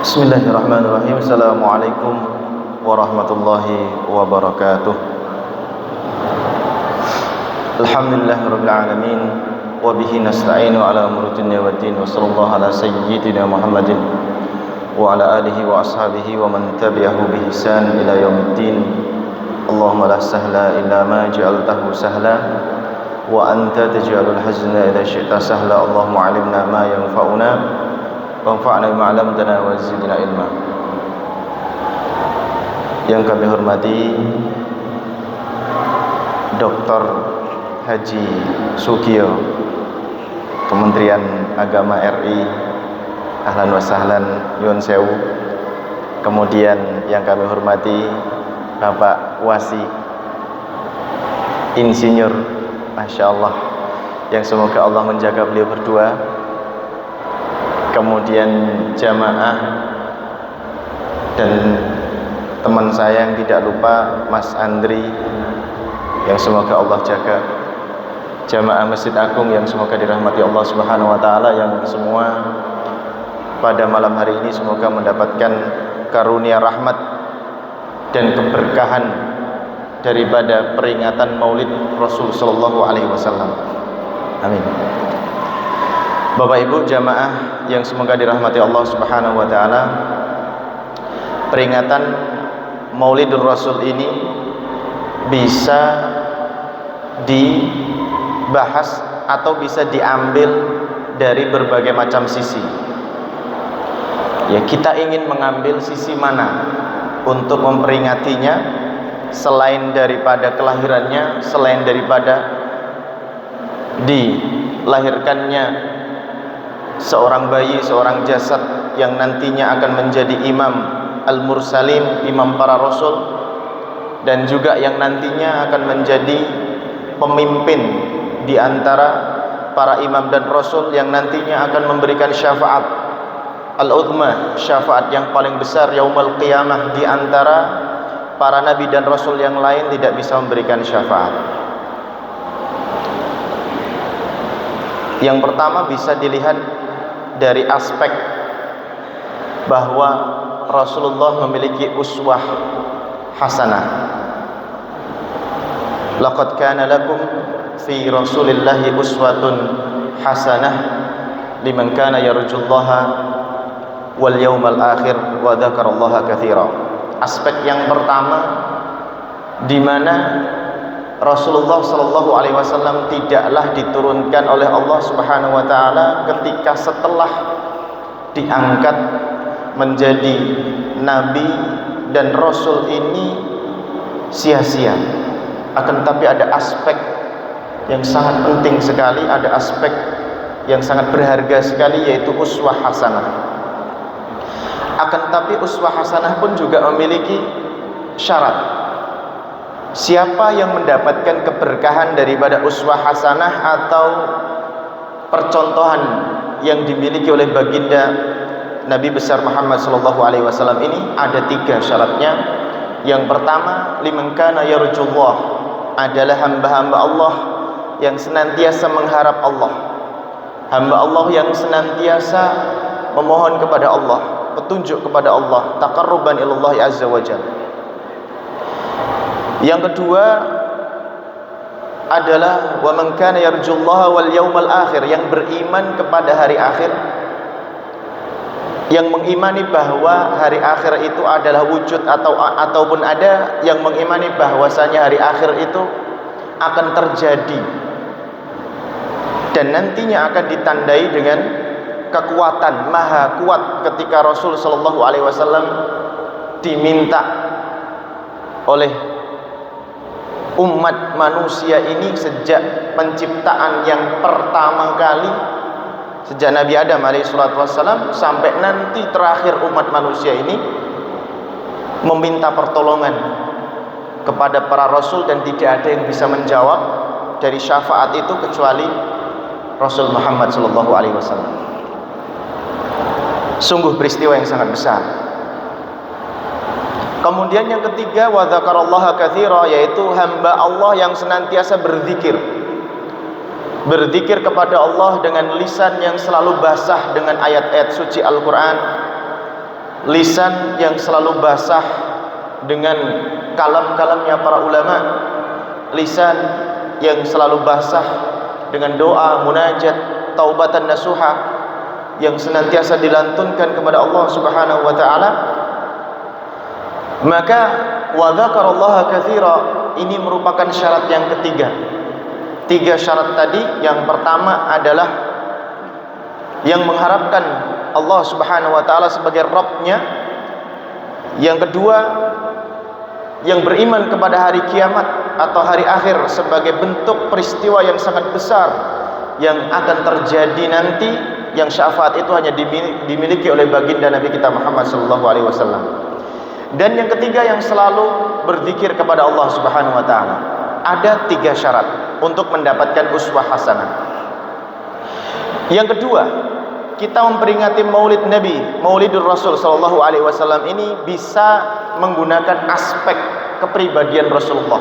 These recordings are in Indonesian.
Bismillahirrahmanirrahim. Assalamualaikum warahmatullahi wabarakatuh. Alhamdulillahirabbil alamin wa bihi nasta'inu ala umuri dunya waddin wa sallallahu ala sayyidina Muhammadin wa ala alihi wa ashabihi wa man tabi'ahu bi ihsan ila yaumiddin. Allahumma la sahla illa ma ja'altahu sahla wa anta taj'alul hazna idza syi'ta sahla. Allahumma 'allimna ma yanfa'una wanfa'na bima 'allamtana wa zidna ilma. Yang kami hormati Dr. Haji Sugiyo, Kementerian Agama RI, ahlan wa sahlan, nyuwun sewu. Kemudian yang kami hormati Bapak Wasi Insinyur, Masya Allah, yang semoga Allah menjaga beliau berdua. Kemudian jamaah dan teman saya yang tidak lupa Mas Andri, yang semoga Allah jaga. Jamaah Masjid Agung yang semoga dirahmati Allah Subhanahu wa taala, yang semua pada malam hari ini semoga mendapatkan karunia rahmat dan keberkahan daripada peringatan Maulid Rasul sallallahu alaihi wasallam. Amin. Bapak Ibu jamaah yang semoga dirahmati Allah Subhanahu wa taala, peringatan Maulidur Rasul ini bisa dibahas atau bisa diambil dari berbagai macam sisi. Ya, kita ingin mengambil sisi mana untuk memperingatinya, selain daripada kelahirannya, selain daripada dilahirkannya seorang bayi, seorang jasad yang nantinya akan menjadi imam al-mursalin, imam para rasul, dan juga yang nantinya akan menjadi pemimpin di antara para imam dan rasul yang nantinya akan memberikan syafaat al-uzma, syafaat yang paling besar yaumul qiyamah, di antara para nabi dan rasul yang lain tidak bisa memberikan syafaat. Yang pertama bisa dilihat dari aspek bahwa Rasulullah memiliki uswah hasanah. Laqad kana lakum fi Rasulillahi uswatun hasanah liman kana yarjullaha wal yawmal akhir wa dzakarallaha katsira. Aspek yang pertama di mana Rasulullah sallallahu alaihi wasallam tidaklah diturunkan oleh Allah Subhanahu wa taala ketika setelah diangkat menjadi nabi dan rasul ini sia-sia. Akan tetapi ada aspek yang sangat penting sekali, ada aspek yang sangat berharga sekali, yaitu uswah hasanah. Akan tetapi uswah hasanah pun juga memiliki syarat. Siapa yang mendapatkan keberkahan daripada uswah hasanah atau percontohan yang dimiliki oleh baginda Nabi besar Muhammad sallallahu alaihi wasallam ini? Ada 3 syaratnya. Yang pertama, liman kana yarjullah, adalah hamba-hamba Allah yang senantiasa mengharap Allah, hamba Allah yang senantiasa memohon kepada Allah, petunjuk kepada Allah, taqarruban ilallah azza wajalla. Yang kedua adalah wa man kana yarjullaha wal yaumal akhir, yang beriman kepada hari akhir, yang mengimani bahwa hari akhir itu adalah wujud ataupun ada, yang mengimani bahwasanya hari akhir itu akan terjadi dan nantinya akan ditandai dengan kekuatan maha kuat, ketika Rasul sallallahu alaihi wasallam diminta oleh umat manusia ini sejak penciptaan yang pertama kali, sejak Nabi Adam alaihissalam sampai nanti terakhir umat manusia ini, meminta pertolongan kepada para rasul, dan tidak ada yang bisa menjawab dari syafaat itu kecuali Rasul Muhammad sallallahu alaihi wasallam. Sungguh peristiwa yang sangat besar. Kemudian yang ketiga, wa dzakarallaha katsira, yaitu hamba Allah yang senantiasa berzikir. Berzikir kepada Allah dengan lisan yang selalu basah dengan ayat-ayat suci Al-Quran, lisan yang selalu basah dengan kalam-kalamnya para ulama, lisan yang selalu basah dengan doa, munajat, taubatan nasuha yang senantiasa dilantunkan kepada Allah Subhanahu wa taala, maka wa dzakarallaha katsira ini merupakan syarat yang ketiga. Tiga syarat tadi, yang pertama adalah yang mengharapkan Allah Subhanahu wa taala sebagai Rabb-nya. Yang kedua, yang beriman kepada hari kiamat atau hari akhir sebagai bentuk peristiwa yang sangat besar yang akan terjadi nanti, yang syafaat itu hanya dimiliki oleh baginda Nabi kita Muhammad sallallahu alaihi wasallam. Dan yang ketiga, yang selalu berzikir kepada Allah Subhanahu wa taala. Ada tiga syarat untuk mendapatkan uswah hasanah. Yang kedua, kita memperingati Maulid Nabi, Maulidur Rasul sallallahu alaihi wasallam ini bisa menggunakan aspek kepribadian Rasulullah.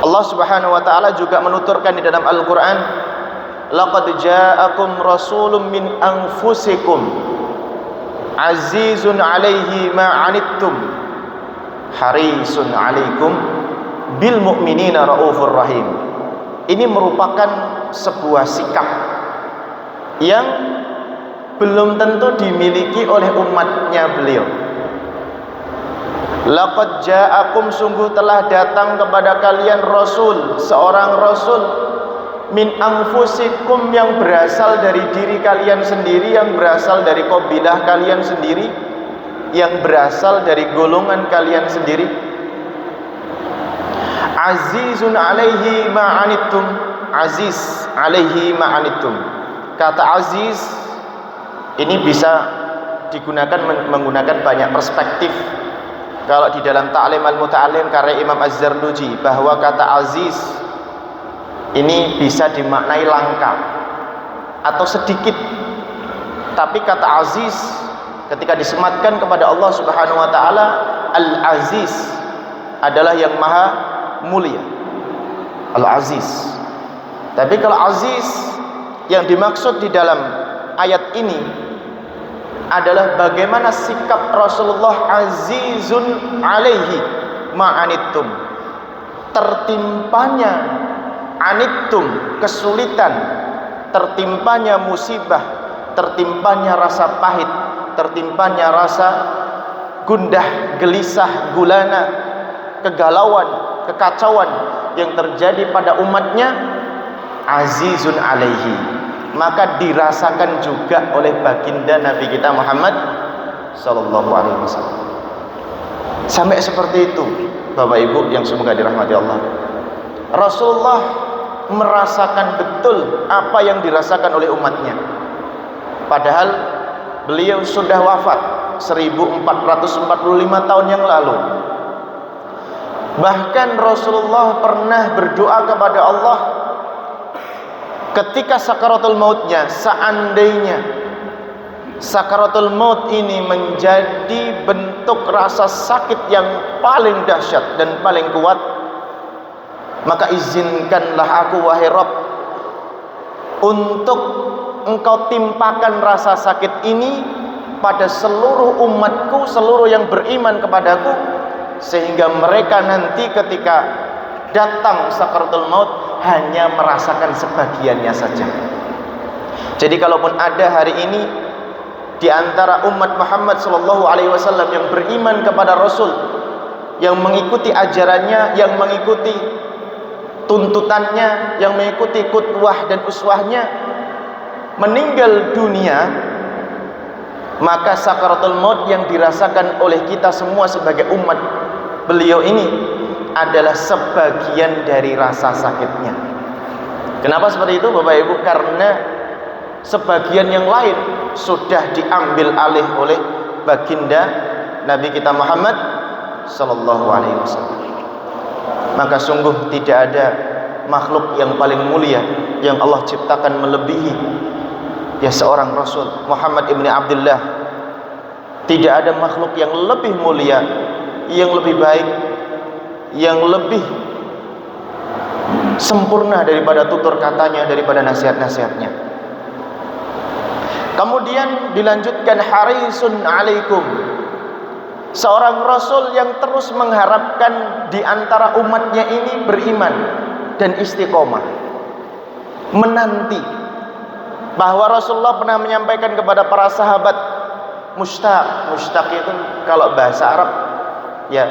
Allah Subhanahu wa taala juga menuturkan di dalam Al-Qur'an, laqad ja'akum rasulun min anfusikum azizun 'alaihi ma 'anittum harisun 'alaikum bil mu'minina raufur rahim. Ini merupakan sebuah sikap yang belum tentu dimiliki oleh umatnya beliau. Laqad ja'akum, sungguh telah datang kepada kalian rasul, seorang rasul min anfusikum, yang berasal dari diri kalian sendiri, yang berasal dari kabilah kalian sendiri, yang berasal dari golongan kalian sendiri. Azizun alaihi ma'anittum, aziz alaihi ma'anittum. Kata aziz ini bisa digunakan menggunakan banyak perspektif. Kalau di dalam Ta'lim al-Muta'allim karya Imam Az-Zarnuji, bahwa kata aziz ini bisa dimaknai langka atau sedikit. Tapi kata aziz ketika disematkan kepada Allah Subhanahu wa taala, Al-Aziz adalah yang maha mulia, Al-Aziz. Tapi kalau aziz yang dimaksud di dalam ayat ini adalah bagaimana sikap Rasulullah azizun alaihi ma'anittum, tertimpanya anittum, kesulitan, tertimpanya musibah, tertimpanya rasa pahit, tertimpanya rasa gundah, gelisah, gulana, kegalauan, kekacauan yang terjadi pada umatnya, azizun alaihi, maka dirasakan juga oleh baginda Nabi kita Muhammad sallallahu alaihi wasallam. Sampai seperti itu, Bapak Ibu yang semoga dirahmati Allah. Rasulullah merasakan betul apa yang dirasakan oleh umatnya. Padahal beliau sudah wafat 1445 tahun yang lalu. Bahkan Rasulullah pernah berdoa kepada Allah ketika sakaratul mautnya, seandainya sakaratul maut ini menjadi bentuk rasa sakit yang paling dahsyat dan paling kuat, maka izinkanlah aku wahai Rabb untuk engkau timpakan rasa sakit ini pada seluruh umatku, seluruh yang beriman kepadaku, sehingga mereka nanti ketika datang sakaratul maut hanya merasakan sebagiannya saja. Jadi kalaupun ada hari ini di antara umat Muhammad sallallahu alaihi wasallam yang beriman kepada Rasul, yang mengikuti ajarannya, yang mengikuti tuntutannya, yang mengikuti qudwah dan uswahnya, meninggal dunia, maka sakaratul maut yang dirasakan oleh kita semua sebagai umat beliau ini adalah sebagian dari rasa sakitnya. Kenapa seperti itu Bapak Ibu? Karena sebagian yang lain sudah diambil alih oleh baginda Nabi kita Muhammad sallallahu alaihi wasallam. Maka sungguh tidak ada makhluk yang paling mulia yang Allah ciptakan melebihi ya seorang Rasul Muhammad ibni Abdullah. Tidak ada makhluk yang lebih mulia, yang lebih baik, yang lebih sempurna daripada tutur katanya, daripada nasihat-nasihatnya. Kemudian dilanjutkan harisun alaikum, seorang rasul yang terus mengharapkan di antara umatnya ini beriman dan istiqomah, menanti. Bahwa Rasulullah pernah menyampaikan kepada para sahabat, mushtaq itu kalau bahasa Arab ya,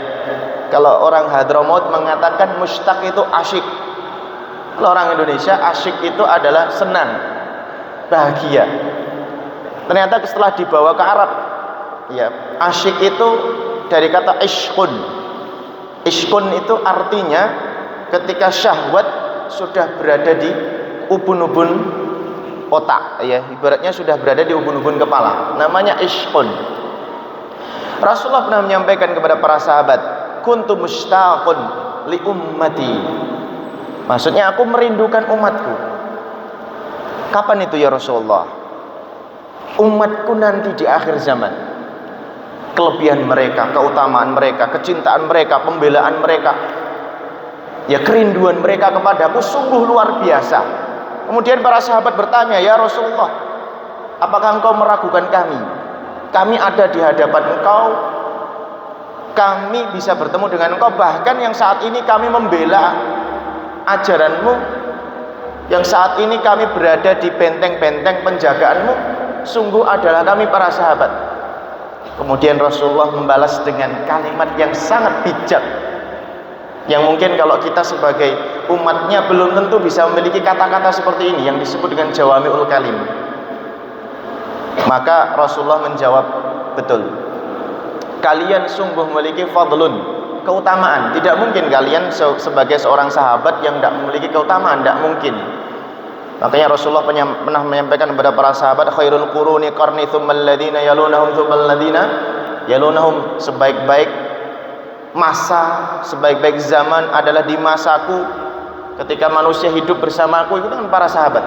kalau orang Hadramaut mengatakan mushtaq itu asyik. Kalau orang Indonesia asyik itu adalah senang, bahagia. Ternyata setelah dibawa ke Arab, ya, asyik itu dari kata ishqun. Ishqun itu artinya ketika syahwat sudah berada di ubun-ubun otak, ya, ibaratnya sudah berada di ubun-ubun kepala, namanya ishqun. Rasulullah pernah menyampaikan kepada para sahabat, kuntu mushtaqun li ummati, maksudnya aku merindukan umatku. Kapan itu ya Rasulullah? Umatku nanti di akhir zaman, kelebihan mereka, keutamaan mereka, kecintaan mereka, pembelaan mereka, ya, kerinduan mereka kepadaku sungguh luar biasa. Kemudian para sahabat bertanya, ya Rasulullah, apakah engkau meragukan kami? Kami ada di hadapan engkau, kami bisa bertemu dengan engkau, bahkan yang saat ini kami membela ajaranmu, yang saat ini kami berada di benteng-benteng penjagaanmu, sungguh adalah kami para sahabat. Kemudian Rasulullah membalas dengan kalimat yang sangat bijak, yang mungkin kalau kita sebagai umatnya belum tentu bisa memiliki kata-kata seperti ini, yang disebut dengan jawami'ul kalim. Maka Rasulullah menjawab, betul, kalian sungguh memiliki fadlun, keutamaan. Tidak mungkin kalian sebagai seorang sahabat yang tidak memiliki keutamaan, tidak mungkin. Makanya Rasulullah pernah menyampaikan kepada para sahabat, khairul quruni qarni tsummal ladzina yalunahum tsummal ladzina yalunahum, sebaik-baik masa, sebaik-baik zaman adalah di masaku, ketika manusia hidup bersamaku, itu kan para sahabat.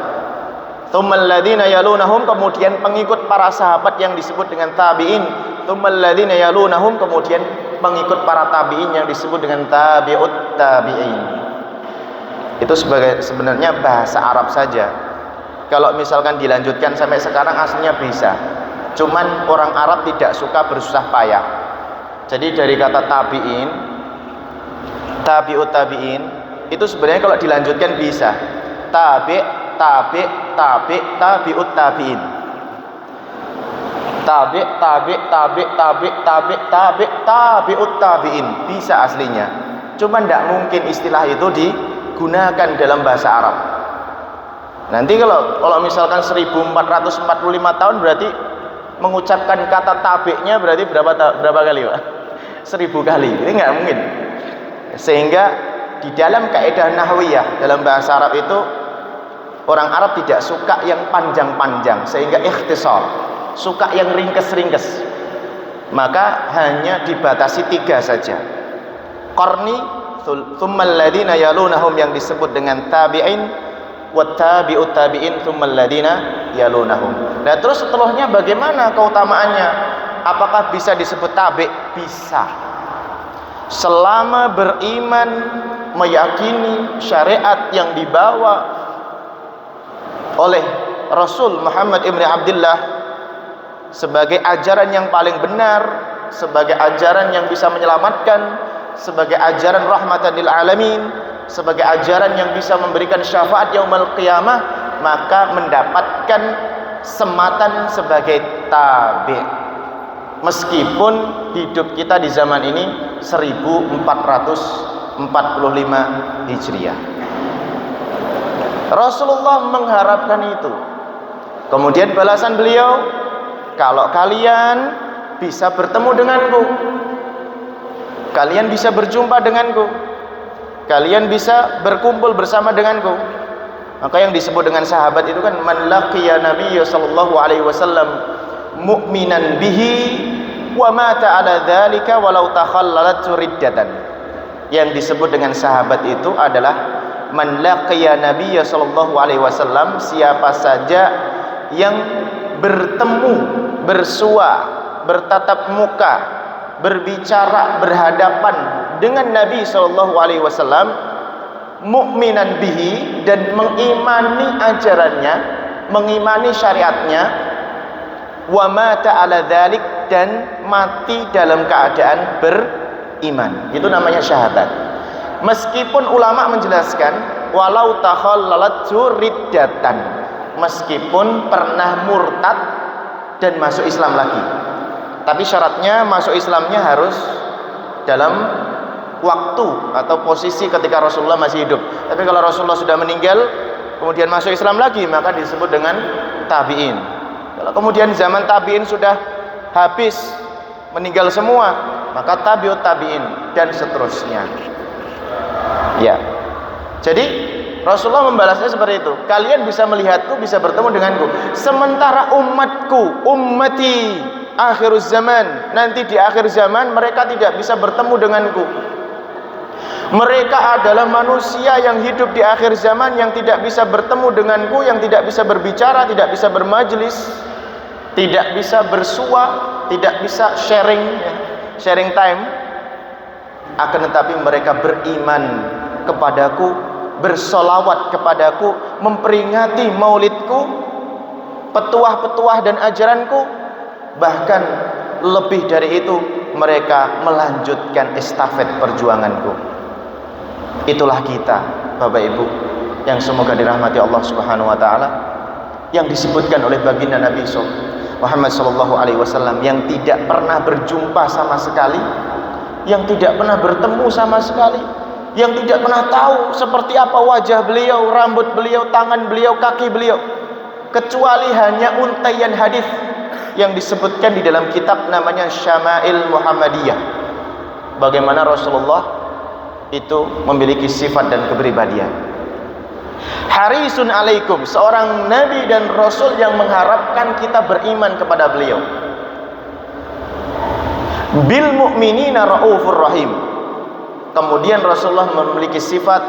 Tsummal ladzina yalunahum, kemudian pengikut para sahabat yang disebut dengan tabi'in. Tsummal ladzina yalunahum, kemudian pengikut para tabi'in yang disebut dengan tabi'ut tabi'in. Itu sebenarnya bahasa Arab saja. Kalau misalkan dilanjutkan sampai sekarang aslinya bisa. Cuman orang Arab tidak suka bersusah payah. Jadi dari kata tabi'in, tabi'ut tabi'in, itu sebenarnya kalau dilanjutkan bisa tabi'ut tabi'in, tabi'ut tabi'in, bisa aslinya. Cuma tidak mungkin istilah itu digunakan dalam bahasa Arab. Nanti kalau misalkan 1445 tahun, berarti mengucapkan kata tabi'nya berarti berapa kali, Pak? 1000 kali. Ini nggak mungkin. Sehingga di dalam kaidah nahwiyah dalam bahasa Arab itu, orang Arab tidak suka yang panjang-panjang, sehingga ikhtisar, suka yang ringkes-ringkes. Maka hanya dibatasi 3 saja. Qarni, tsummal ladzina yalunahum, yang disebut dengan tabi'in, wa tabi'ut tabi'in, tsummal ladzina yalunahum. Nah, terus setelahnya bagaimana keutamaannya? Apakah bisa disebut tabi'? Bisa. Selama beriman, meyakini syariat yang dibawa oleh Rasul Muhammad ibn Abdullah sebagai ajaran yang paling benar, sebagai ajaran yang bisa menyelamatkan, sebagai ajaran rahmatan lil alamin, sebagai ajaran yang bisa memberikan syafaat yaumul qiyamah, maka mendapatkan sematan sebagai tabi'. Meskipun hidup kita di zaman ini 1445 Hijriah. Rasulullah mengharapkan itu. Kemudian balasan beliau, kalau kalian bisa bertemu denganku, kalian bisa berjumpa denganku, kalian bisa berkumpul bersama denganku. Maka yang disebut dengan sahabat itu kan, man laqiya nabiyya sallallahu alaihi wasallam mu'minan bihi wa mata ala dzalika walau takhallalat riddatan. Yang disebut dengan sahabat itu adalah man laqiya nabiyya sallallahu alaihi wasallam, siapa saja yang bertemu, bersua, bertatap muka, berbicara, berhadapan dengan Nabi sallallahu alaihi wasallam, mukminan bihi, dan mengimani ajarannya, mengimani syariatnya, wa mata ala dzalik, dan mati dalam keadaan beriman. Itu namanya syahadat. Meskipun ulama menjelaskan walau takhallalat riddatan, meskipun pernah murtad dan masuk Islam lagi, tapi syaratnya masuk Islamnya harus dalam waktu atau posisi ketika Rasulullah masih hidup. Tapi kalau Rasulullah sudah meninggal kemudian masuk Islam lagi, maka disebut dengan tabi'in. Kalau kemudian zaman tabi'in sudah habis, meninggal semua, maka tabi'ut tabi'in dan seterusnya. Ya. Jadi Rasulullah membalasnya seperti itu. Kalian bisa melihatku, bisa bertemu denganku. Sementara umatku, ummati akhiruz zaman, nanti di akhir zaman mereka tidak bisa bertemu denganku. Mereka adalah manusia yang hidup di akhir zaman, yang tidak bisa bertemu denganku, yang tidak bisa berbicara, tidak bisa bermajlis, tidak bisa bersua, tidak bisa sharing time. Akan tetapi mereka beriman kepadaku, bersolawat kepadaku, memperingati maulidku, petuah-petuah dan ajaranku. Bahkan lebih dari itu, mereka melanjutkan estafet perjuanganku. Itulah kita, Bapak Ibu, yang semoga dirahmati Allah Subhanahu wa taala, yang disebutkan oleh baginda Nabi Muhammad sallallahu alaihi wasallam, yang tidak pernah berjumpa sama sekali, yang tidak pernah bertemu sama sekali, yang tidak pernah tahu seperti apa wajah beliau, rambut beliau, tangan beliau, kaki beliau, kecuali hanya untaian hadis yang disebutkan di dalam kitab namanya Syama'il Muhammadiyah. Bagaimana Rasulullah itu memiliki sifat dan kepribadian. Harisun alaikum, seorang nabi dan rasul yang mengharapkan kita beriman kepada beliau. Bil mu'minina raufur rahim. Kemudian Rasulullah memiliki sifat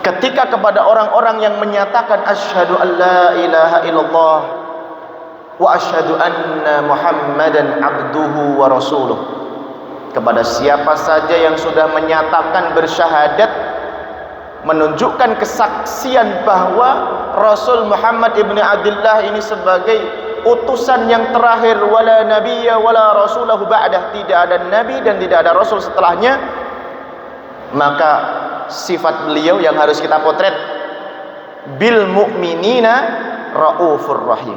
ketika kepada orang-orang yang menyatakan asyhadu an la ilaha illallah wa asyhadu anna Muhammadan abduhu wa rasuluh, kepada siapa saja yang sudah menyatakan bersyahadat, menunjukkan kesaksian bahwa Rasul Muhammad ibn Abdullah ini sebagai utusan yang terakhir, wala nabiyya wala rasulahu ba'dah, tidak ada nabi dan tidak ada rasul setelahnya, maka sifat beliau yang harus kita potret, bil mu'minina raufur rahim.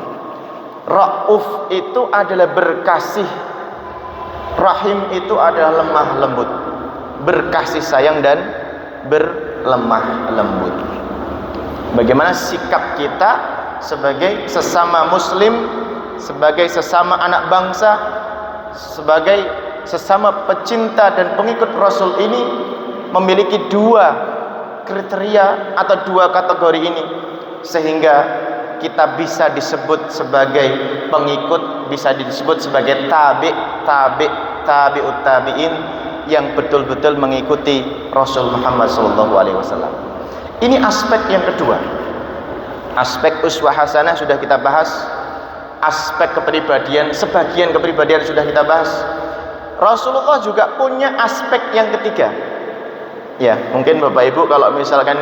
Rauf itu adalah berkasih, rahim itu adalah lemah lembut, berkasih sayang dan berlemah lembut. Bagaimana sikap kita sebagai sesama muslim, sebagai sesama anak bangsa, sebagai sesama pecinta dan pengikut Rasul ini, memiliki dua kriteria atau dua kategori ini, sehingga kita bisa disebut sebagai pengikut, bisa disebut sebagai tabi'ut tabi'in yang betul-betul mengikuti Rasul Muhammad SAW. Ini aspek yang kedua. Aspek uswah hasanah sudah kita bahas. Aspek kepribadian, sebagian kepribadian sudah kita bahas. Rasulullah juga punya aspek yang ketiga. Ya, mungkin Bapak Ibu kalau misalkan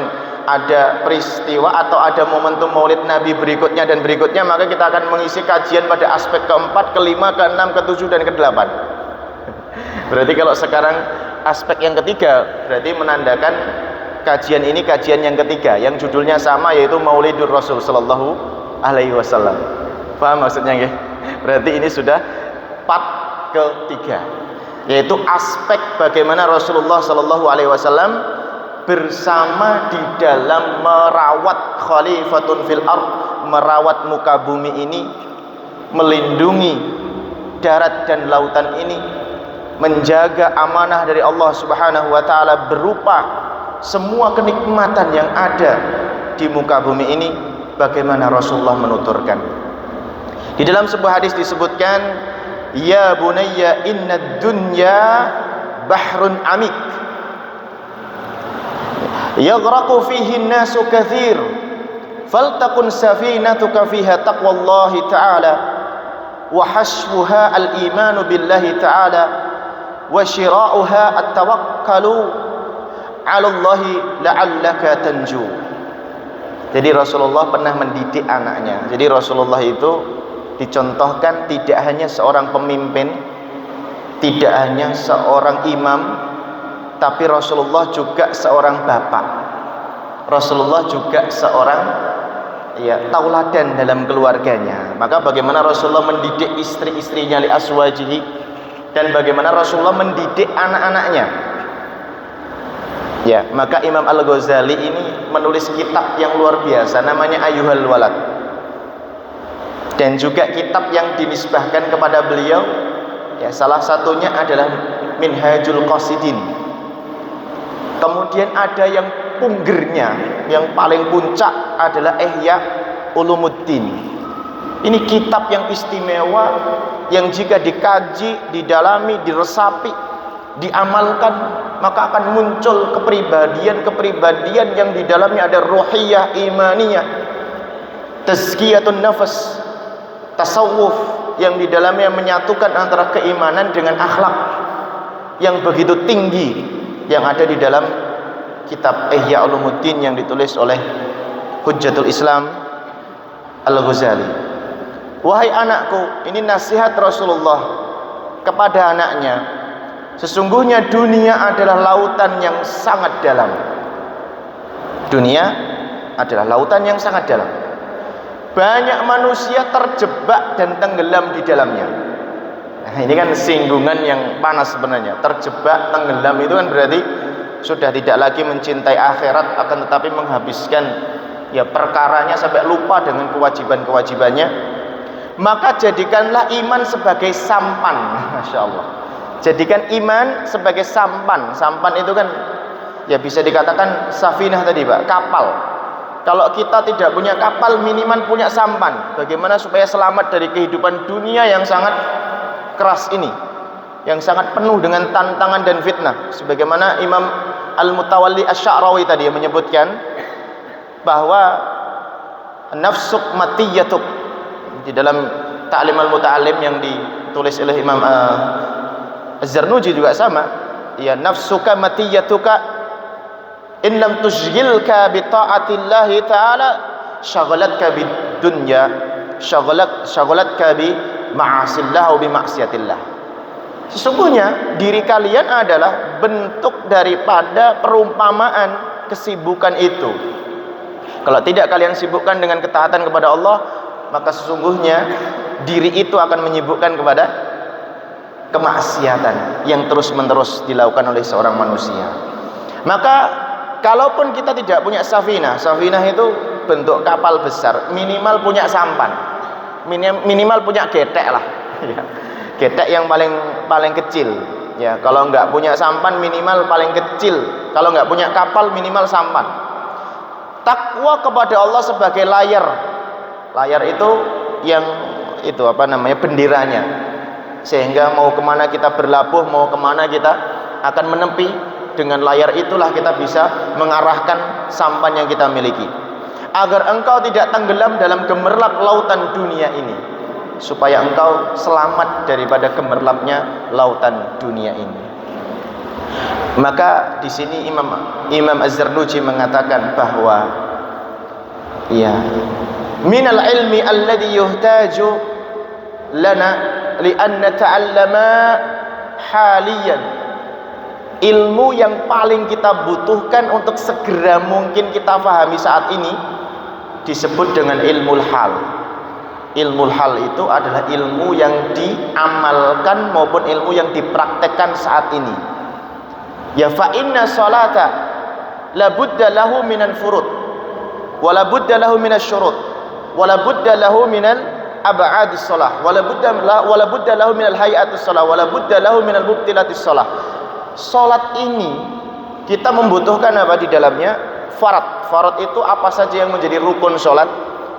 ada peristiwa atau ada momentum maulid Nabi berikutnya dan berikutnya, maka kita akan mengisi kajian pada aspek keempat, kelima, keenam, ketujuh, dan kedelapan. Berarti kalau sekarang aspek yang ketiga, berarti menandakan kajian ini kajian yang ketiga, yang judulnya sama, yaitu Maulidur Rasul Sallallahu Alaihi Wasallam. Paham maksudnya nggih? Berarti ini sudah part ketiga, yaitu aspek bagaimana Rasulullah Sallallahu Alaihi Wasallam bersama di dalam merawat khalifatun fil ard, merawat muka bumi ini, melindungi darat dan lautan ini, menjaga amanah dari Allah Subhanahu wa taala berupa semua kenikmatan yang ada di muka bumi ini. Bagaimana Rasulullah menuturkan di dalam sebuah hadis disebutkan, ya bunayya innad dunya bahrun amik yaghraqu fihi an-nasu katsir faltakun safinatuka fiha taqwallahi ta'ala wa hashfuha al-imanu billahi ta'ala wa shira'uha at-tawakkalu 'ala Allahi la'allaka tanju. Jadi Rasulullah pernah mendidik anaknya. Jadi Rasulullah itu dicontohkan tidak hanya seorang pemimpin, tidak hanya seorang imam, tapi Rasulullah juga seorang bapak. Rasulullah juga seorang tauladan dalam keluarganya. Maka bagaimana Rasulullah mendidik istri-istrinya li aswajihi, dan bagaimana Rasulullah mendidik anak-anaknya. Ya, maka Imam Al-Ghazali ini menulis kitab yang luar biasa namanya Ayyuhal Walad. Dan juga kitab yang dinisbahkan kepada beliau, ya salah satunya adalah Minhajul Qasidin. Kemudian ada yang punggernya, yang paling puncak adalah Ihya Ulumuddin. Ini kitab yang istimewa, yang jika dikaji, didalami, diresapi, diamalkan, maka akan muncul kepribadian-kepribadian yang di dalamnya ada ruhiyah, imaniyah, tazkiyatun nafas, tasawuf, yang di dalamnya menyatukan antara keimanan dengan akhlak yang begitu tinggi, yang ada di dalam kitab Ihya Ulumuddin yang ditulis oleh Hujjatul Islam Al-Ghazali. Wahai anakku, ini nasihat Rasulullah kepada anaknya, sesungguhnya dunia adalah lautan yang sangat dalam. Dunia adalah lautan yang sangat dalam. Banyak manusia terjebak dan tenggelam di dalamnya. Nah, ini kan singgungan yang panas sebenarnya. Terjebak, tenggelam itu kan berarti sudah tidak lagi mencintai akhirat, akan tetapi menghabiskan perkaranya sampai lupa dengan kewajiban-kewajibannya. Maka jadikanlah iman sebagai sampan. Masya Allah. Jadikan iman sebagai sampan. Sampan itu kan bisa dikatakan safinah tadi Pak, kapal. Kalau kita tidak punya kapal, minimal punya sampan. Bagaimana supaya selamat dari kehidupan dunia yang sangat keras ini, yang sangat penuh dengan tantangan dan fitnah. Sebagaimana Imam Al-Mutawalli Asy-Sya'rawi tadi yang menyebutkan bahwa nafsuk matiyatuk, di dalam Ta'lim Al-Muta'allim yang ditulis oleh Imam Az-Zarnuji juga sama, ya, nafsuka matiyatuka in lam tushghilka bi ta'atillahi ta'ala shaghalatka bid dunya shaghalatka bi ma'asillah wa bi maksiatillah. Sesungguhnya diri kalian adalah bentuk daripada perumpamaan kesibukan itu. Kalau tidak kalian sibukkan dengan ketaatan kepada Allah, maka sesungguhnya diri itu akan menyibukkan kepada kemaksiatan yang terus-menerus dilakukan oleh seorang manusia. Maka kalaupun kita tidak punya safinah, safinah itu bentuk kapal besar, minimal punya sampan, minimal punya getek lah, getek yang paling kecil. Ya, kalau nggak punya sampan minimal paling kecil, kalau nggak punya kapal minimal sampan. Takwa kepada Allah sebagai layar. Layar itu yang benderanya, sehingga mau kemana kita berlabuh, mau kemana kita akan menepi, dengan layar itulah kita bisa mengarahkan sampan yang kita miliki, agar engkau tidak tenggelam dalam gemerlap lautan dunia ini, supaya engkau selamat daripada gemerlapnya lautan dunia ini. Maka di sini Imam Az-Zarnuji mengatakan bahwa minal ilmi alladhi yuhtaju lana li an nata'allama haliyan, ilmu yang paling kita butuhkan untuk segera mungkin kita pahami saat ini disebut dengan ilmul hal. Ilmul hal itu adalah ilmu yang diamalkan maupun ilmu yang dipraktekkan saat ini. Ya, fa inna salata la budda lahu minal furud wa la budda lahu minasy syurut wala budda lahu minal ab'adis shalah wala budda lahu minal hayatis shalah wala budda lahu minal mubtilatis shalah. Salat ini kita membutuhkan apa di dalamnya? Farad itu apa saja yang menjadi rukun salat.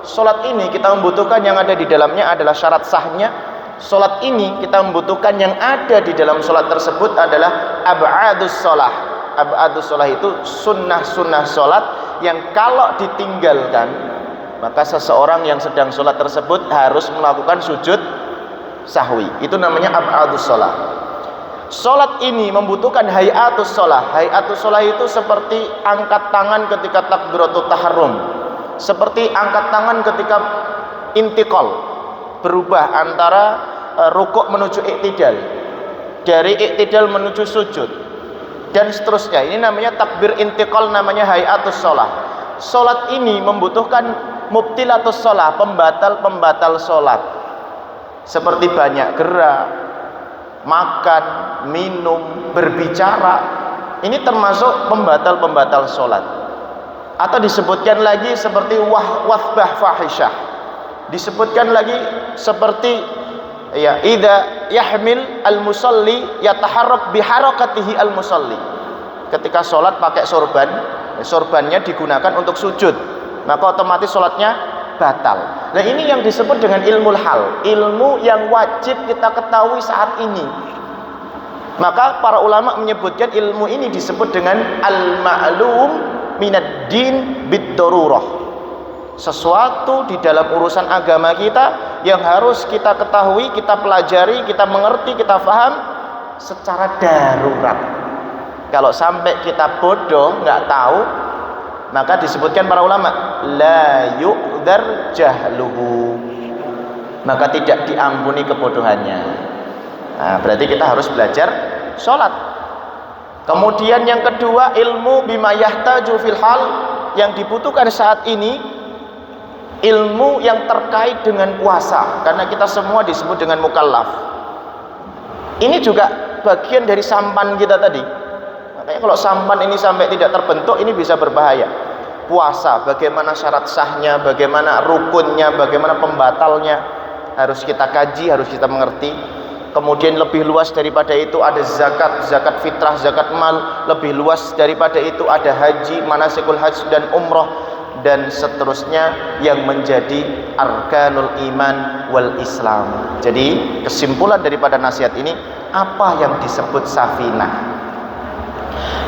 Salat ini kita membutuhkan yang ada di dalamnya adalah syarat sahnya. Salat ini kita membutuhkan yang ada di dalam salat tersebut adalah ab'adus shalah. Ab'adus shalah itu sunnah-sunnah salat yang kalau ditinggalkan, maka seseorang yang sedang sholat tersebut harus melakukan sujud sahwi. Itu namanya ab'adus sholat. Sholat ini membutuhkan hayatus sholat. Hayatus sholat itu seperti angkat tangan ketika takbiratul tahrum, seperti angkat tangan ketika intikal, berubah antara rukuk menuju iktidal, dari iktidal menuju sujud, dan seterusnya. Ini namanya takbir intiqal, namanya hayatus sholah. Sholat ini membutuhkan mubtilatus sholah, pembatal-pembatal sholat, seperti banyak gerak, makan, minum, berbicara. Ini termasuk pembatal-pembatal sholat. Atau disebutkan lagi seperti wathbah fahisyah, disebutkan lagi seperti ya idza yahmil al-musalli yataharrak biharakatihi al-musalli. Ketika sholat pakai sorban, sorbannya digunakan untuk sujud, maka otomatis sholatnya batal. Nah, ini yang disebut dengan ilmu hal, ilmu yang wajib kita ketahui saat ini. Maka para ulama menyebutkan ilmu ini disebut dengan al-ma'lum minad din bid-darurah. Sesuatu di dalam urusan agama kita yang harus kita ketahui, kita pelajari, kita mengerti, kita paham secara darurat. Kalau sampai kita bodoh, nggak tahu, maka disebutkan para ulama la yu'dzar jahluhu, maka tidak diampuni kebodohannya. Nah, berarti kita harus belajar sholat. Kemudian yang kedua, ilmu bima yahtaju fil hal, yang dibutuhkan saat ini ilmu yang terkait dengan puasa, karena kita semua disebut dengan mukallaf. Ini juga bagian dari sampan kita tadi. Makanya kalau sampan ini sampai tidak terbentuk, ini bisa berbahaya. Puasa, bagaimana syarat sahnya, bagaimana rukunnya, bagaimana pembatalnya, harus kita kaji, harus kita mengerti. Kemudian lebih luas daripada itu ada zakat, zakat fitrah, zakat mal. Lebih luas daripada itu ada haji, manasikul haji dan umroh, dan seterusnya yang menjadi arkanul iman wal islam. Jadi kesimpulan daripada nasihat ini, apa yang disebut safinah?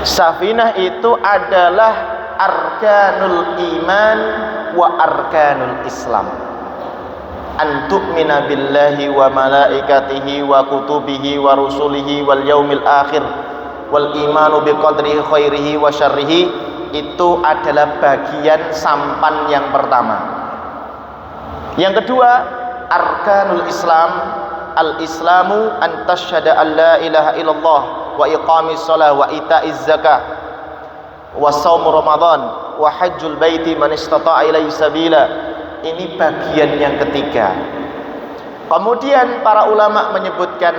Safinah itu adalah arkanul iman wa arkanul islam. An tu'mina billahi wa malaikatihi wa kutubihi wa rusulihi wal yaumil akhir wal imanu biqadri khairihi wa syarrihi. Itu adalah bagian sampan yang pertama. Yang kedua, arkanul islam. Al-islamu an tasyhada an la ilaha illallah wa iqamis shalah wa itaiz zakah wa shaum ramadan wa hajjul baiti man istata'a ilaihi sabila. Ini bagian yang ketiga. Kemudian para ulama menyebutkan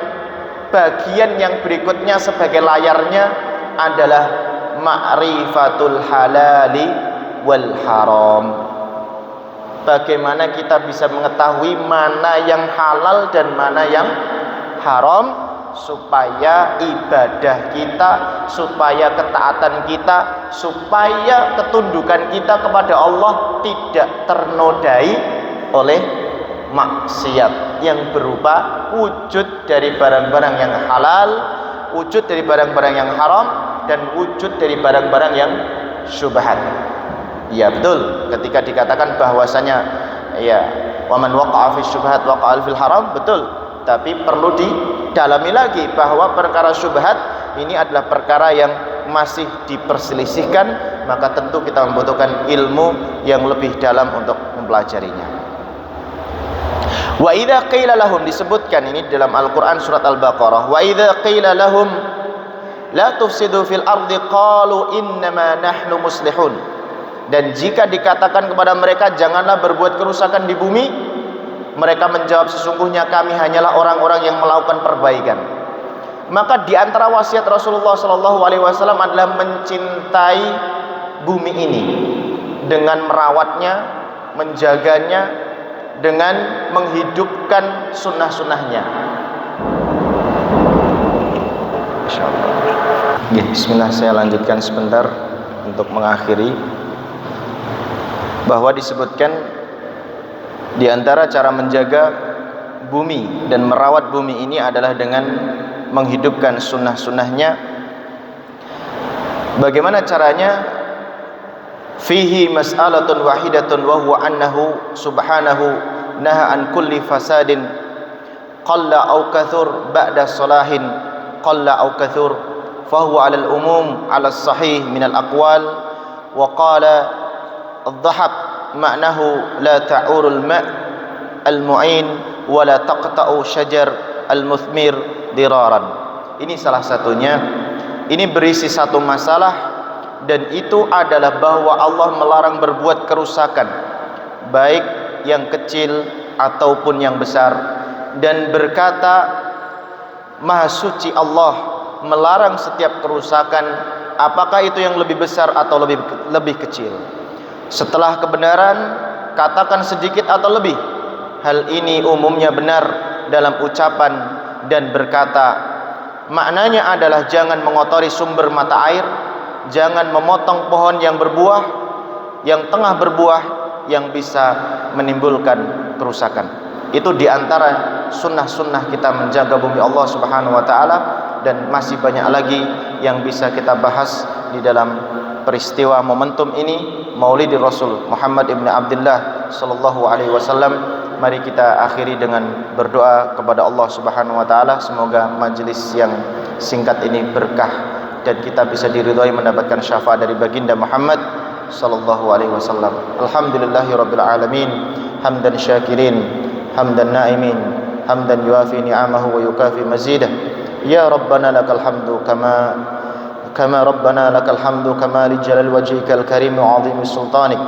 bagian yang berikutnya sebagai layarnya adalah ma'rifatul halali wal haram. Bagaimana kita bisa mengetahui mana yang halal dan mana yang haram, supaya ibadah kita, supaya ketaatan kita, supaya ketundukan kita kepada Allah tidak ternodai oleh maksiat yang berupa wujud dari barang-barang yang halal, wujud dari barang-barang yang haram, dan wujud dari barang-barang yang syubhat. Ya betul, ketika dikatakan bahwasanya ya waman waqa'a fi syubhat waqa'a fil haram, betul. Tapi perlu didalami lagi bahwa perkara syubhat ini adalah perkara yang masih diperselisihkan, maka tentu kita membutuhkan ilmu yang lebih dalam untuk mempelajarinya. Wa idza qila lahum, disebutkan ini dalam Al-Qur'an surat Al-Baqarah, wa idza qila lahum la tufsidu fil ardi qalu innama nahnu muslihun. Dan jika dikatakan kepada mereka janganlah berbuat kerusakan di bumi, mereka menjawab sesungguhnya kami hanyalah orang-orang yang melakukan perbaikan. Maka di antara wasiat Rasulullah SAW adalah mencintai bumi ini dengan merawatnya, menjaganya, dengan menghidupkan sunnah-sunnahnya. Bismillah, saya lanjutkan sebentar untuk mengakhiri, bahwa disebutkan di antara cara menjaga bumi dan merawat bumi ini adalah dengan menghidupkan sunnah-sunnahnya. Bagaimana caranya? Fihi mas'alatun wahidatun wa huwa annahu subhanahu naha an kulli fasadin qalla aw kathur ba'da salahin qalla aw kathur fahuwa 'ala al-umum 'ala as-sahih min al-aqwal. Wa qala ad-dhahab ma'nahu la ta'urul ma' al-mu'in wa la taqta'u syajar al-muthmir diraran. Ini salah satunya. Ini berisi satu masalah, dan itu adalah bahwa Allah melarang berbuat kerusakan, baik yang kecil ataupun yang besar, dan berkata Maha Suci Allah melarang setiap kerusakan, apakah itu yang lebih besar atau lebih kecil. Setelah kebenaran, katakan sedikit atau lebih. Hal ini umumnya benar dalam ucapan dan berkata. Maknanya adalah jangan mengotori sumber mata air, jangan memotong pohon yang berbuah, yang tengah berbuah, yang bisa menimbulkan kerusakan. Itu diantara sunnah-sunnah kita menjaga bumi Allah Subhanahu wa ta'ala, dan masih banyak lagi yang bisa kita bahas di dalam peristiwa momentum ini, Maulid Rasul Muhammad ibn Abdullah sallallahu alaihi wasallam. Mari kita akhiri dengan berdoa kepada Allah Subhanahu wa ta'ala. Semoga majelis yang singkat ini berkah dan kita bisa diridhai mendapatkan syafaat dari baginda Muhammad sallallahu alaihi wasallam. Alhamdulillahirabbil alamin, hamdan syakirin, hamdan naimin, hamdan yuafi ni'amahu wa yukafi mazidah. Ya Rabbana lakal hamdu kama Rabbana lakal hamdu kama li jalal wajhikal karim wa 'azimi sultanik.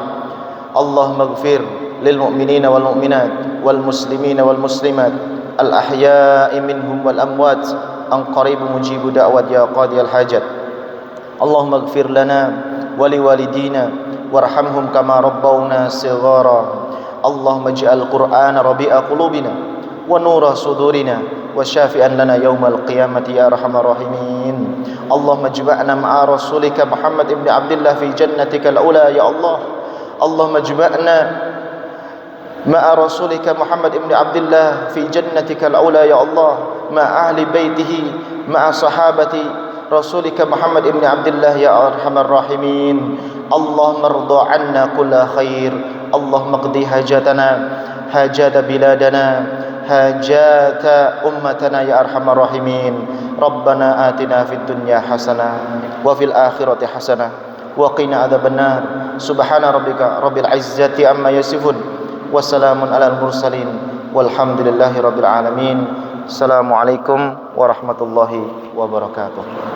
Allahumma ighfir lil mu'minina wal mu'minat wal muslimina wal muslimat al ahya'i minhum wal amwat an qaribu mujibu da'wat ya qadiyal hajat. Allahumma ighfir lana wa li walidina warhamhum kama rabbawna shighara. Allahumma ij'al qur'ana rabi'a qulubina wa nura sudurina wa syafi'an lana yawmal qiyamati ya arhamar rahimin. Allahumma ijma'na ma'a rasulika Muhammad ibn Abdullah fi jannatikal ula ya Allah. Allahumma ijma'na ma'a rasulika Muhammad ibn Abdullah fi jannatikal ula ya Allah, ma'a ahli baitihi, ma'a sahabati rasulika Muhammad ibn Abdullah ya arhamar rahimin. Allahumma rda 'anna kulla khair. Allahumma qdi hajatana, hajat biladana, hajat ummatana ya arhamar rahimin. Rabbana atina fid dunya hasanah wa fil akhirati hasanah wa qina adzabannar. Subhana rabbika rabbil izzati amma yasifun. Wassalamun alal mursalin walhamdulillahi rabbil alamin. Assalamualaikum warahmatullahi wabarakatuh.